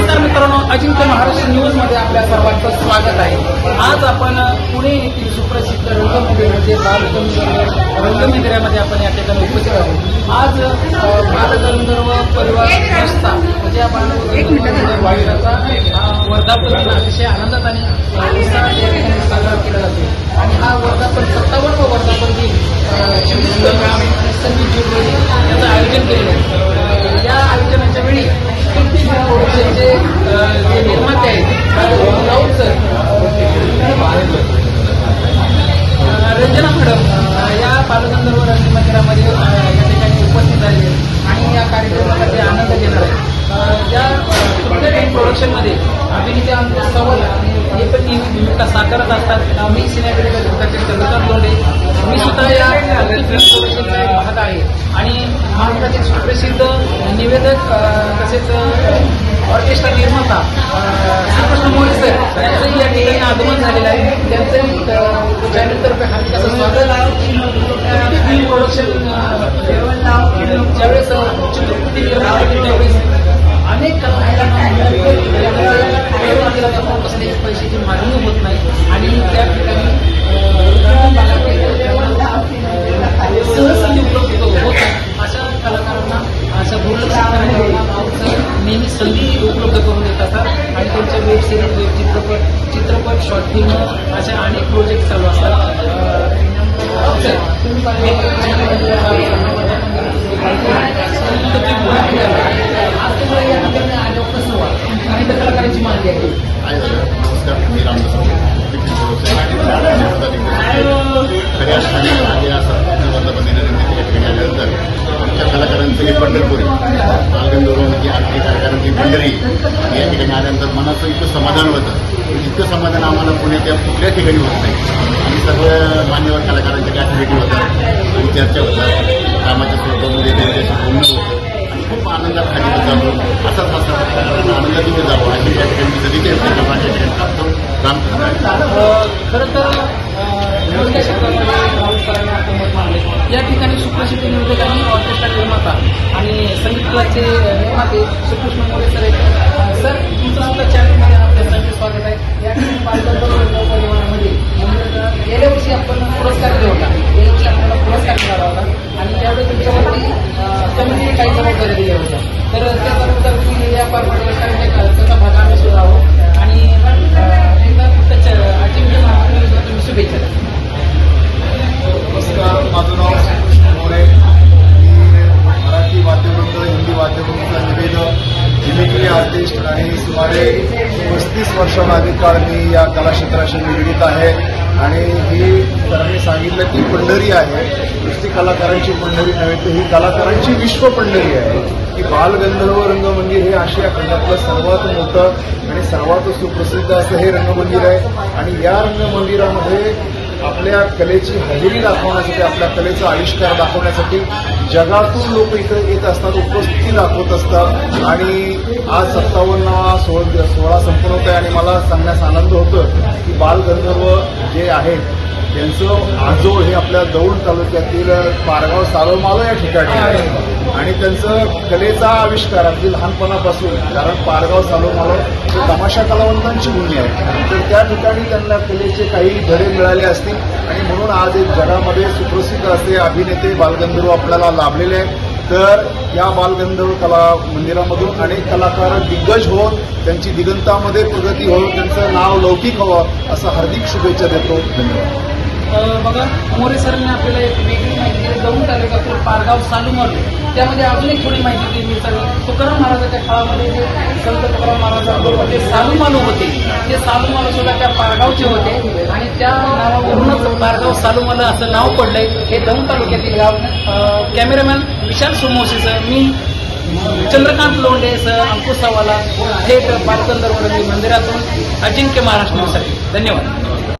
नमस्कार मित्रांनो, अजिंक्य महाराष्ट्र न्यूज मध्ये आपल्या सर्वांचं स्वागत आहे। आज आपण पुणे येथील सुप्रसिद्ध रंगमंदिर म्हणजे बालगंधर्व रंगमंदिरामध्ये आपण या ठिकाणी उपस्थित आहोत। आज बालगंधर्व परिवार संस्था म्हणजे या बालगंधर्व वाईटाचा वर्धापन दिन अतिशय आनंदात आणि उत्साहात या ठिकाणी साजरा केला जातो आणि हा वर्धापन 57वा वर्धापन दिन संगीत ज्वेलरी याचं आयोजन केलेलं आहे। या आयोजनाच्या वेळी जे निर्माते आहेत रंजना मॅडम या बालगंधर्व रंगमंदिरामध्ये या ठिकाणी उपस्थित झाले आणि या कार्यक्रमासाठी आनंद घेणार आहे। या प्रोडक्शनमध्ये अभिनेते अंकुश सवल हे पण नेहमी भूमिका साकारत असतात। मी सिनेमॅटिक भूमिकाचे चंद्रकांत लोंढे, मी सुद्धा या प्रोडक्शनचा एक भाग आहे आणि महाराष्ट्रातील सुप्रसिद्ध निवेदक तसेच ऑर्केस्ट्रा निर्माता श्रीकृष्ण मोरे सर यांचंही या ठिकाणी आगमन झालेलं आहे। त्यांचंही चॅनलतर्फे हार्दिक असं स्वागत आहे। फिल्म प्रोडक्शन ज्यावेळेस चित्रकृती निर्माण केली त्यावेळेस अनेक कलाकारांना कसल्याही पैशाची मागणी होत नाही आणि त्या ठिकाणी सहसंधी उपलब्ध होत अशा कलाकारांना अशा दुर्लक्षित नेहमी संधी उपलब्ध करून देत असतात आणि त्यांच्या वेब सिरीज वेब चित्रपट शॉर्ट फिल्म अशा अनेक प्रोजेक्ट चालू असतात। कलाकारांची माहिती आहे। नमस्कार, मी रामदास खऱ्या अर्थाने आलेल्या वर्धापन आल्यानंतर आमच्या कलाकारांचं हे पंढरपूर बालगंधर्व म्हणजे आमची कलाकारांची मंडळी या ठिकाणी आल्यानंतर मनाचं इतकं समाधान होतं। इतकं समाधान आम्हाला पुण्याच्या कुठल्या ठिकाणी होत नाही आणि सर्व मान्यवर कलाकारांच्या काही ॲक्टिव्हिटी होतात आणि चर्चा होतात, कामाच्या स्वरूपामध्ये त्यांच्याशी बोलणं होतं आणि खूप आनंदात खाली जातो। असाच असा आनंदात इथे जावं अशी या ठिकाणी सदिच्छा या ठिकाणी टाकतो। खरं तर या ठिकाणी सुप्रसिद्ध निवेदक आणि ऑर्केस्ट्रा निर्माता आणि संगीत क्लासचे निर्माते श्रीकृष्ण मोरे सर आहेत। सर तुमचं सुद्धा चॅनलमध्ये आपल्यासाठी स्वागत आहे। या ठिकाणी बालगंधर्व परिवारामध्ये गेल्या वर्षी आपण पुरस्कार दिला होता, गेल्या वर्षी आपल्याला पुरस्कार मिळाला होता आणि यावेळी तुमच्यावरती कमिटीने काही जबाबदारी दिल्या होत्या, तर त्या जबाबदारी तुम्ही या त्याचा भाग आम्ही सुद्धा आहोत आणि अजिंक्य महाराष्ट्र तुम्ही शुभेच्छा। नमस्कार, माझं नाव श्रीकृष्ण मोरे, मी मराठी वाद्यवृंद हिंदी वाद्यवृंदचा निवेदक मिमिक्री आर्टिस्ट आणि सुमारे 35 वर्षांधिक काळ मी या कलाक्षेत्राशी निगडीत आहे आणि ही सरांनी सांगितलं की पंढरी आहे, नुसती कलाकारांची पंढरी नव्हे तर ही कलाकारांची विश्व पंढरी आहे की बालगंधर्व रंगमंदिर हे आशिया खंडातलं सर्वात मोठं आणि सर्वात सुप्रसिद्ध असं हे रंगमंदिर आहे आणि या रंगमंदिरामध्ये आपल्या कलेची हजेरी दाखवण्यासाठी, आपल्या कलेचा आविष्कार दाखवण्यासाठी जगातून लोक इथं येत असतात, उपस्थिती दाखवत असतात आणि आज 57वा सोहळा संपन्न होत आहे आणि मला सांगण्यास आनंद होतो की बालगंधर्व जे आहेत त्यांचं आजोळ हे आपल्या दौंड तालुक्यातील पारगाव सालोमालो या ठिकाणी आहे आणि त्यांचं कलेचा आविष्कार अगदी लहानपणापासून, कारण पारगाव सालोमालो हे तमाशा कलावंतांची भूमी आहे, तर त्या ठिकाणी त्यांना कलेचे काही धडे मिळाले असतील आणि म्हणून आज एक जगामध्ये सुप्रसिद्ध असे अभिनेते बालगंधर्व आपल्याला लाभलेले आहेत। तर या बालगंधर्व कला मंदिरामधून अनेक कलाकार दिग्गज होत, त्यांची दिगंतामध्ये प्रगती होत, त्यांचं नाव लौकिक हवं असं हार्दिक शुभेच्छा देतो। धन्यवाद। बघा, मोरे सरांनी आपल्याला एक वेगळी माहिती दिली, दौंड तालुक्यातील पारगाव सालोमालो, त्यामध्ये अजून एक थोडी माहिती दिली सर। तुकाराम महाराजांच्या काळामध्ये जे संत तुकाराम महाराजांबरोबर जे सालोमालो होते ते सालोमालो सुद्धा त्या पारगावचे होते आणि त्या नावावरूनच पारगाव सालोमालो असं नाव पडलंय। हे दौंड तालुक्यातील गाव। कॅमेरामॅन विशाल सोमवशीसह मी चंद्रकांत लोंढे सह अंकुश सवाला थेट बालगंधर्व मंदिरातून अजिंक्य महाराष्ट्र न्यूजसाठी। धन्यवाद।